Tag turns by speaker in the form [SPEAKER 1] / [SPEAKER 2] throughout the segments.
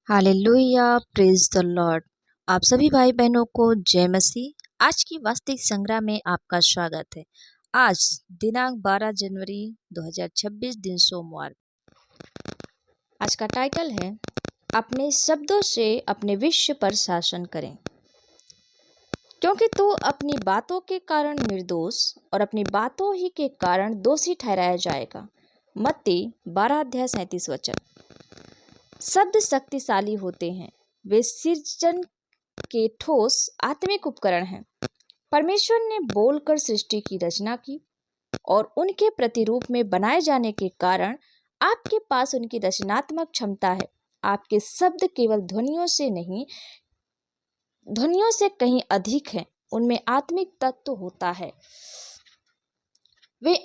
[SPEAKER 1] Hallelujah, praise the Lord. आप सभी भाई बहनों को जय मसीह। आज की वास्तविक संग्रह में आपका स्वागत है। आज दिनांक 12 जनवरी 2026 दिन सोमवार। आज का टाइटल है अपने शब्दों से अपने विश्व पर शासन करें, क्योंकि तू अपनी बातों के कारण निर्दोष और अपनी बातों ही के कारण दोषी ठहराया जाएगा। मत्ती 12:37। शब्द शक्तिशाली होते हैं, वे सृजन के ठोस आत्मिक उपकरण हैं। परमेश्वर ने बोलकर सृष्टि की रचना की और उनके प्रतिरूप में बनाए जाने के कारण आपके पास उनकी रचनात्मक क्षमता है। आपके शब्द केवल ध्वनियों से नहीं, ध्वनियों से कहीं अधिक हैं। उनमें आत्मिक तत्व होता है। वे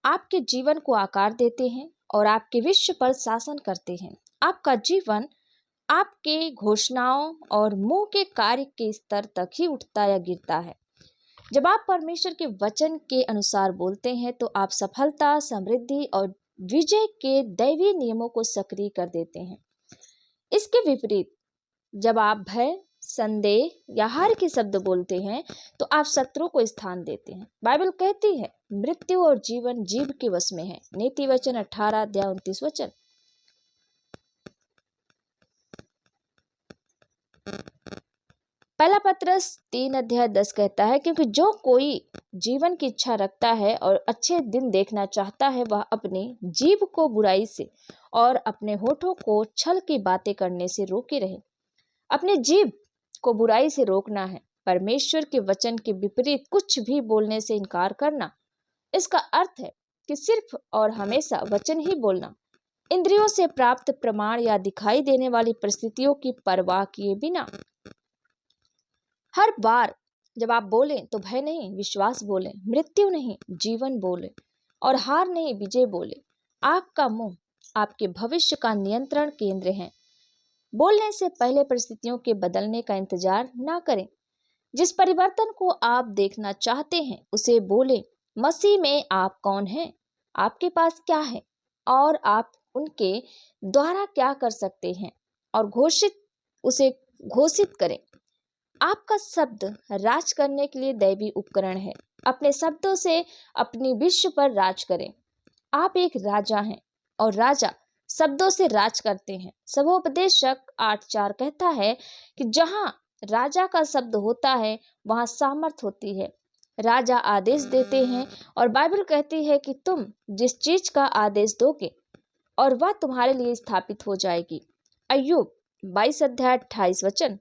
[SPEAKER 1] आपके जीवन को आकार देते हैं और आपके विश्व पर शासन करते हैं। आपका जीवन आपके घोषणाओं और मुंह के कार्य के स्तर तक ही उठता या गिरता है। जब आप परमेश्वर के वचन के अनुसार बोलते हैं तो आप सफलता, समृद्धि और विजय के दैवीय नियमों को सक्रिय कर देते हैं। इसके विपरीत जब आप भय, संदेह या हार के शब्द बोलते हैं तो आप शत्रु को स्थान देते हैं। बाइबल कहती है मृत्यु और जीवन जीभ के वश में है। नीति वचन 18:29। पहला पत्रस 3:10 कहता है, क्योंकि जो कोई जीवन की इच्छा रखता है और अच्छे दिन देखना चाहता है, वह अपनी जीभ को बुराई से और अपने होठों को छल की बातें करने से रोके रहे। अपने जीभ को बुराई से रोकना है परमेश्वर के वचन के विपरीत कुछ भी बोलने से इनकार करना। इसका अर्थ है कि सिर्फ और हमेशा वचन ही बोलना, इंद्रियों से प्राप्त प्रमाण या दिखाई देने वाली परिस्थितियों की परवाह किए बिना। हर बार जब आप बोलें तो भय नहीं, विश्वास बोलें, मृत्यु नहीं, जीवन बोलें और हार नहीं, विजय बोलें। आपका मुंह आपके भविष्य का नियंत्रण केंद्र है। बोलने से पहले परिस्थितियों के बदलने का इंतजार ना करें। जिस परिवर्तन को आप देखना चाहते हैं उसे बोलें। मसीह में आप कौन हैं, आपके पास क्या है और आप उनके द्वारा क्या कर सकते हैं, और उसे घोषित करें। आपका शब्द राज करने के लिए दैवी उपकरण है। अपने शब्दों से अपनी विश्व पर राज करें। आप एक राजा हैं और राजा शब्दों से राज करते हैं। सबोपदेशक 8:4 कहता है कि जहां राजा का शब्द होता है वहां सामर्थ होती है। राजा आदेश देते हैं और बाइबल कहती है कि तुम जिस चीज का आदेश दोगे और वह तुम्हारे लिए स्थापित हो जाएगी। अय्यूब 22:28।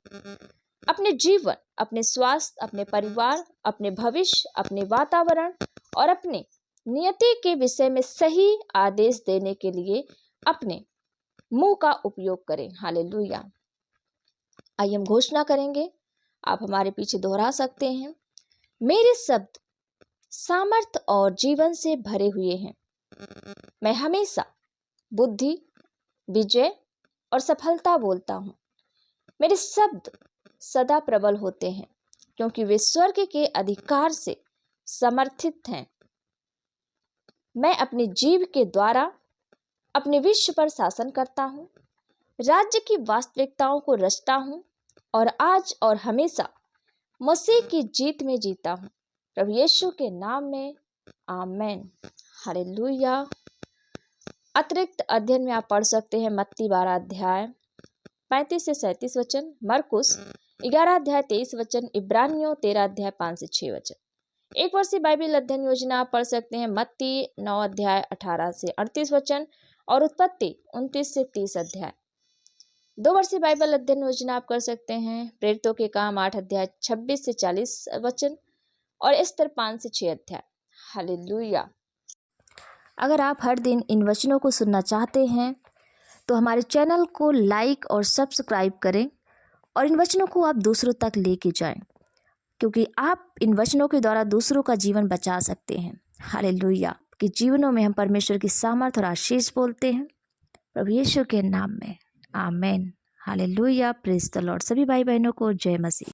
[SPEAKER 1] अपने जीवन, अपने स्वास्थ्य, अपने परिवार, अपने भविष्य, अपने वातावरण और अपने नियति के विषय में सही आदेश देने के लिए अपने मुंह का उपयोग करें। हालेलुया। आइए हम घोषणा करेंगे, आप हमारे पीछे दोहरा सकते हैं। मेरे शब्द सामर्थ और जीवन से भरे हुए हैं। मैं हमेशा बुद्धि, विजय और सफलता बोलता हूँ। मेरे शब्द सदा प्रबल होते हैं क्योंकि वे स्वर्ग के अधिकार से समर्थित हैं। मैं अपनी जीभ के द्वारा अपने विश्व पर शासन करता हूँ, राज्य की वास्तविकताओं को रचता हूँ और आज और हमेशा मसीह की जीत में जीता हूँ। प्रभु यीशु के नाम में आमेन। हालेलुया। अतिरिक्त अध्ययन में आप पढ़ सकते हैं मत्ती 12:35-37, मरकुस 11:23, इब्रानियों 13:5-6। एक वर्षीय बाइबल अध्ययन योजना आप पढ़ सकते हैं मत्ती 9:18-38 और उत्पत्ति 29-30। 2 वर्षीय बाइबल अध्ययन योजना आप कर सकते हैं प्रेरितों के काम 8:26-40 और एस्तर 5-6। हालेलुया। अगर आप हर दिन इन वचनों को सुनना चाहते हैं तो हमारे चैनल को लाइक और सब्सक्राइब करें और इन वचनों को आप दूसरों तक लेके जाएं, क्योंकि आप इन वचनों के द्वारा दूसरों का जीवन बचा सकते हैं। हालेलुया। कि जीवनों में हम परमेश्वर की सामर्थ और आशीष बोलते हैं प्रभु यीशु के नाम में आमेन। हालेलुया। Praise the Lord. सभी भाई बहनों को जय मसीह।